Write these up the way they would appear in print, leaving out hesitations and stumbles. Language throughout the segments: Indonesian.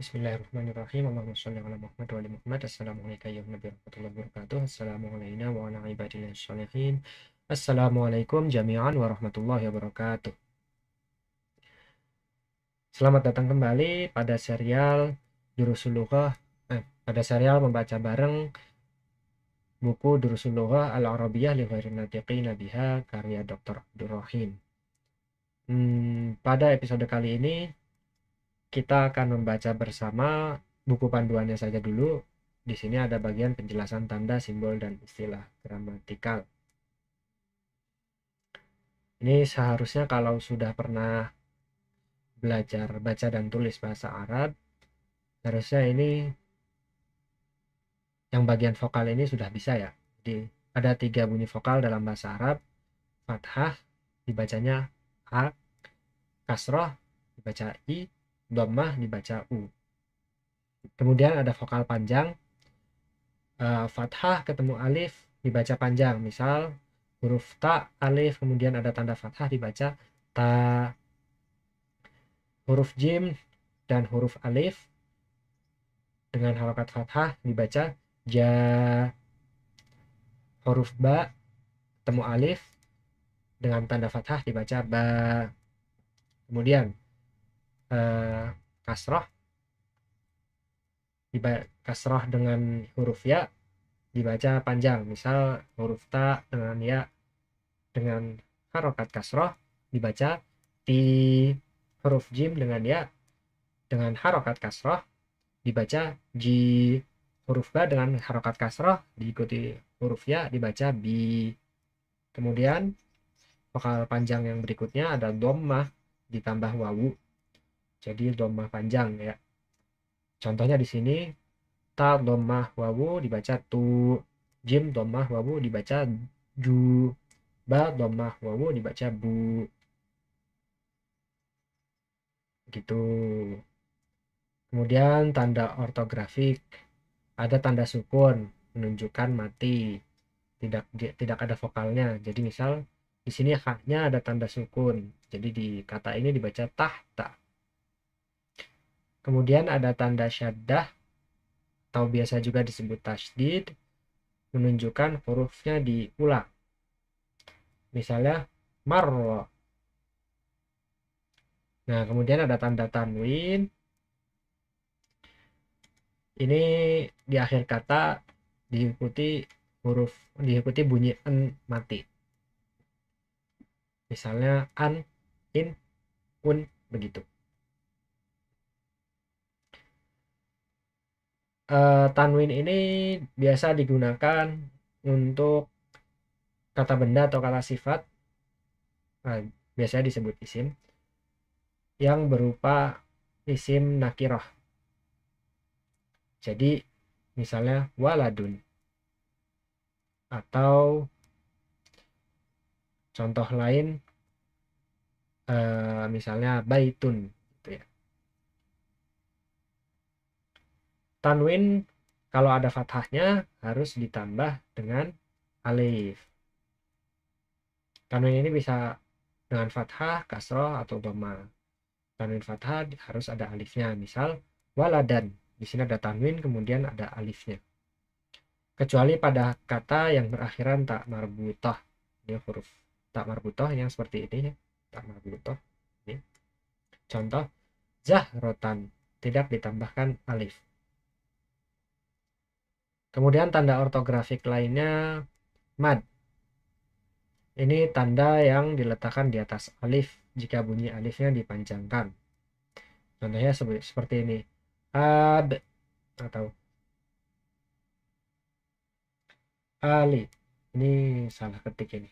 Bismillahirrahmanirrahim. Allahumma sholli ala Muhammad wa ali Muhammad. Assalamualaikum warahmatullahi wabarakatuh. Assalamu alaina wa ala ibadillah sholihin. Assalamualaikum jami'an warahmatullahi wabarakatuh. Selamat datang kembali pada serial Durusul Lughah, pada serial membaca bareng buku Durusul Lughah Al-Arabiyyah li Ghairin Natiqina Biha karya Dr. Abdul Rahim. Pada episode kali ini kita akan membaca bersama buku panduannya saja dulu. Di sini ada bagian penjelasan tanda, simbol, dan istilah gramatikal. Ini seharusnya kalau sudah pernah belajar baca dan tulis bahasa Arab, harusnya ini yang bagian vokal ini sudah bisa ya. Jadi ada 3 bunyi vokal dalam bahasa Arab. Fathah dibacanya A, kasroh dibaca I, dhammah dibaca U. Kemudian ada vokal panjang, fathah ketemu alif dibaca panjang, misal huruf ta, alif, kemudian ada tanda fathah dibaca ta. Huruf jim dan huruf alif dengan harokat fathah dibaca ja. Huruf ba ketemu alif dengan tanda fathah dibaca ba. Kemudian kasroh kasroh dengan huruf ya dibaca panjang, misal huruf ta dengan ya dengan harokat kasroh dibaca ti. Huruf jim dengan ya dengan harokat kasroh dibaca ji. Huruf ba dengan harokat kasroh diikuti huruf ya dibaca bi. Kemudian vokal panjang yang berikutnya ada dhammah ditambah wawu, jadi dhammah panjang ya. Contohnya di sini ta dhammah wawu dibaca tu, jim dhammah wawu dibaca ju, ba dhammah wawu dibaca bu. Gitu. Kemudian tanda ortografik, ada tanda sukun menunjukkan mati, tidak ada vokalnya. Jadi misal di sini haknya ada tanda sukun, jadi di kata ini dibaca tahta. Kemudian ada tanda syaddah atau biasa juga disebut tasydid, menunjukkan hurufnya diulang. Misalnya marra. Nah, kemudian ada tanda tanwin. Ini di akhir kata diikuti bunyi en mati. Misalnya an, in, un, begitu. Tanwin ini biasa digunakan untuk kata benda atau kata sifat, biasanya disebut isim, yang berupa isim nakirah. Jadi misalnya waladun, atau contoh lain misalnya baitun gitu ya. Tanwin kalau ada fathahnya harus ditambah dengan alif. Tanwin ini bisa dengan fathah, kasroh, atau dhammah. Tanwin fathah harus ada alifnya, misal waladan. Di sini ada tanwin kemudian ada alifnya. Kecuali pada kata yang berakhiran tak marbutah. Ini huruf tak marbutah yang seperti ini ya. Tak marbutah. Ini. Contoh zahrotan, tidak ditambahkan alif. Kemudian tanda ortografik lainnya mad. Ini tanda yang diletakkan di atas alif jika bunyi alifnya dipanjangkan. Contohnya seperti ini. Ab atau ali. Ini salah ketik ini.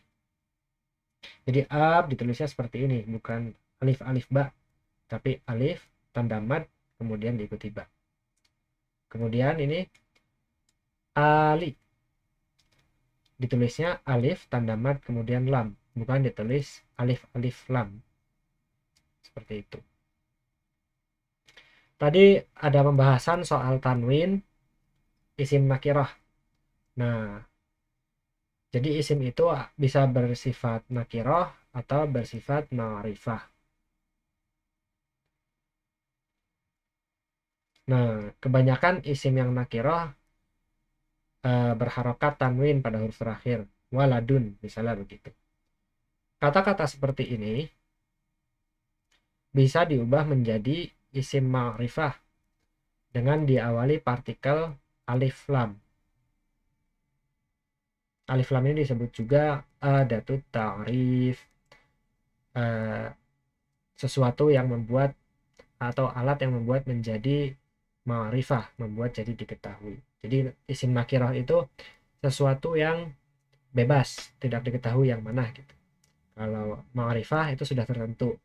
Jadi ab ditulisnya seperti ini, bukan alif ba, tapi alif tanda mad kemudian diikuti ba. Kemudian ini ali. Ditulisnya alif tanda mad kemudian lam, bukan ditulis alif lam. Seperti itu. Tadi ada pembahasan soal tanwin isim nakirah. Nah, jadi isim itu bisa bersifat nakirah atau bersifat ma'rifah. Nah, kebanyakan isim yang nakiroh berharokat tanwin pada huruf terakhir. Waladun, misalnya begitu. Kata-kata seperti ini bisa diubah menjadi isim ma'rifah dengan diawali partikel alif lam. Alif lam ini disebut juga adatut ta'rif, eh, sesuatu yang membuat atau alat yang membuat menjadi ma'rifah, membuat jadi diketahui. Jadi isim nakirah itu sesuatu yang bebas, tidak diketahui yang mana gitu. Kalau ma'rifah itu sudah tertentu.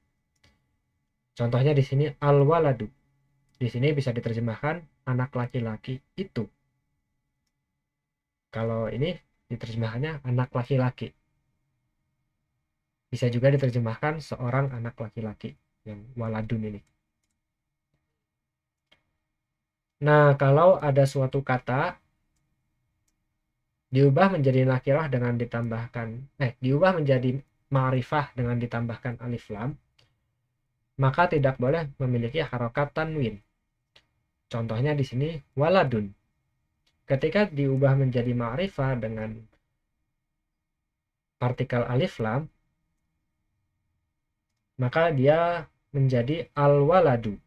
Contohnya di sini al-waladu. Di sini bisa diterjemahkan anak laki-laki itu. Kalau ini diterjemahkannya anak laki-laki. Bisa juga diterjemahkan seorang anak laki-laki yang waladun ini. Nah, kalau ada suatu kata diubah menjadi nakirah dengan ditambahkan diubah menjadi ma'rifah dengan ditambahkan alif lam, maka tidak boleh memiliki harokat tanwin. Contohnya di sini waladun. Ketika diubah menjadi ma'rifah dengan partikel alif lam, maka dia menjadi al-waladu.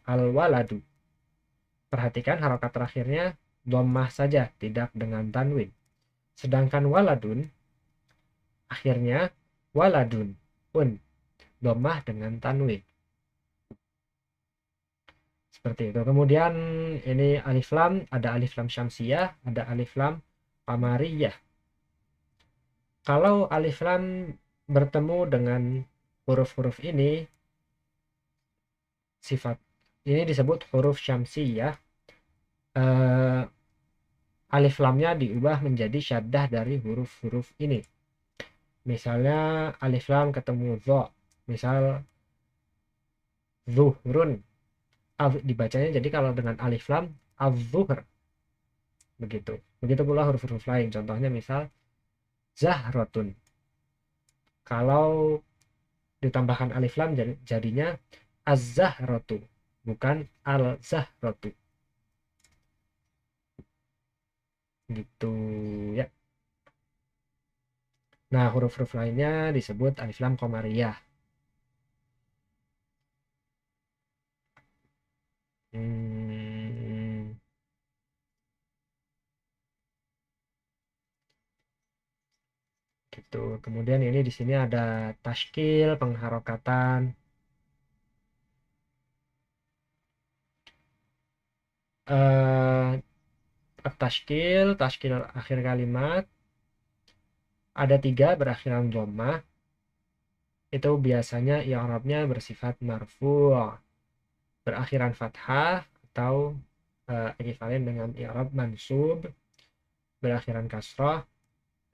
Al-waladu. Perhatikan harokat terakhirnya dhammah saja, tidak dengan tanwin. Sedangkan waladun akhirnya waladun pun dhammah dengan tanwin. Seperti itu. Kemudian ini alif lam, ada alif lam syamsiyah, ada alif lam qamariyah. Kalau alif lam bertemu dengan huruf-huruf ini, sifat ini disebut huruf syamsiyah. Alif lamnya diubah menjadi syaddah dari huruf-huruf ini. Misalnya alif lam ketemu dho, misal zuhrun, dibacanya jadi kalau dengan alif lam az-zuhr, begitu. Begitu pula huruf-huruf lain. Contohnya misal zahrotun. Kalau ditambahkan alif lam jadinya az-zahrotu, bukan al-zahrotu. Gitu ya. Nah, huruf-huruf lainnya disebut alif lam qamariyah. Gitu. Kemudian ini di sini ada tashkil, pengharokatan. Tashkil akhir kalimat ada 3 berakhiran dhammah. Itu biasanya i'rabnya bersifat marfu', berakhiran fathah atau ekivalen dengan i'rab mansub, berakhiran kasrah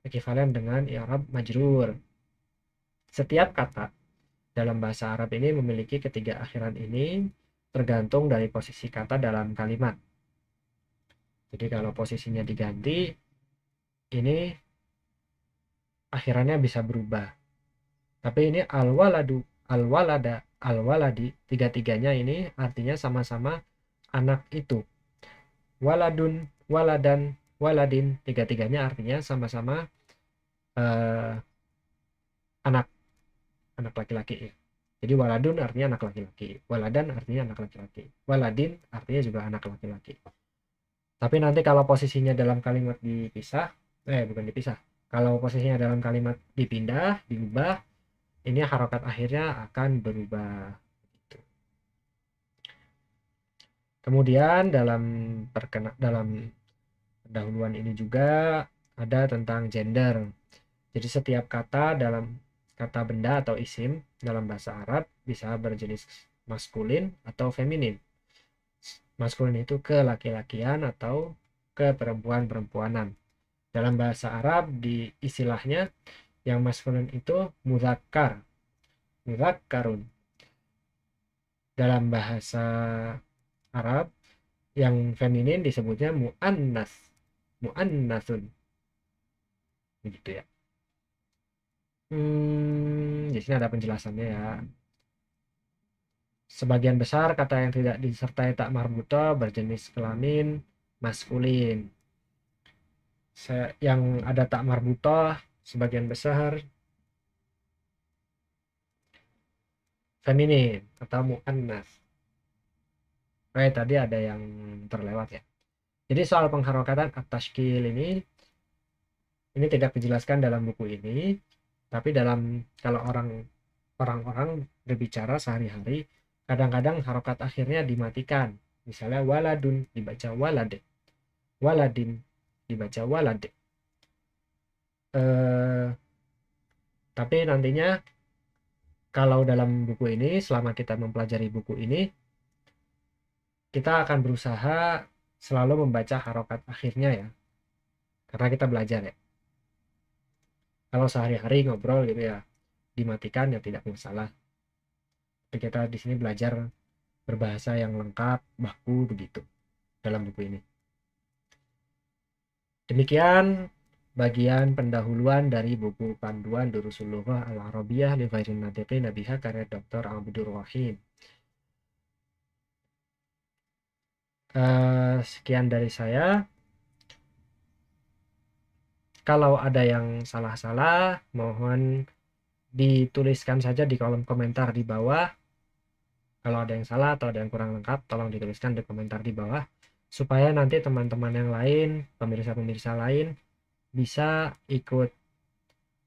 ekivalen dengan i'rab majrur. Setiap kata dalam bahasa Arab ini memiliki ketiga akhiran ini tergantung dari posisi kata dalam kalimat. Jadi kalau posisinya diganti, ini akhirannya bisa berubah. Tapi ini al-waladu, al-walada, al-waladi, tiga-tiganya ini artinya sama-sama anak itu. Waladun, waladan, waladin, tiga-tiganya artinya sama-sama eh, anak laki-laki ya. Jadi waladun artinya anak laki-laki, waladan artinya anak laki-laki, waladin artinya juga anak laki-laki. Tapi nanti kalau posisinya dalam kalimat dipisah, bukan dipisah, kalau posisinya dalam kalimat dipindah, diubah, ini harokat akhirnya akan berubah. Kemudian dalam pendahuluan ini juga ada tentang gender. Jadi setiap kata dalam kata benda atau isim dalam bahasa Arab bisa berjenis maskulin atau feminin. Maskulin itu ke laki-lakian atau ke perempuan-perempuanan. Dalam bahasa Arab di istilahnya yang maskulin itu mudzakkar, mudzakkarun. Dalam bahasa Arab yang feminin disebutnya muannas, muannatsun. Begitu ya. Di sini ada penjelasannya ya. Sebagian besar kata yang tidak disertai tak marbuto berjenis kelamin maskulin. Yang ada tak marbuto sebagian besar feminin atau muannas. Tadi ada yang terlewat ya. Jadi soal pengharokatan at-tashkil ini tidak dijelaskan dalam buku ini, tapi kalau orang-orang berbicara sehari-hari, kadang-kadang harokat akhirnya dimatikan. Misalnya waladun dibaca walade, waladin dibaca walade. Tapi nantinya kalau dalam buku ini, selama kita mempelajari buku ini, kita akan berusaha selalu membaca harokat akhirnya ya, karena kita belajar ya. Kalau sehari-hari ngobrol gitu ya, dimatikan ya tidak masalah. Tapi kita di sini belajar berbahasa yang lengkap, baku begitu dalam buku ini. Demikian bagian pendahuluan dari buku Panduan Durusul Lughah Al-Arabiyah li Ghairin Natiqin Biha karya Dr. Abdur Rahim. Sekian dari saya. Kalau ada yang salah-salah, mohon dituliskan saja di kolom komentar di bawah. Kalau ada yang salah atau ada yang kurang lengkap, tolong dituliskan di komentar di bawah, supaya nanti teman-teman yang lain, pemirsa-pemirsa lain, bisa ikut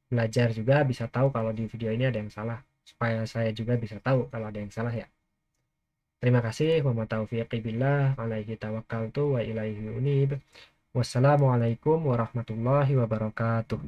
belajar juga, bisa tahu kalau di video ini ada yang salah, supaya saya juga bisa tahu kalau ada yang salah ya. Terima kasih. Wa ma taufiqi billah, alaihi tawakkaltu wa ilaihi unib. Wassalamualaikum warahmatullahi wabarakatuh.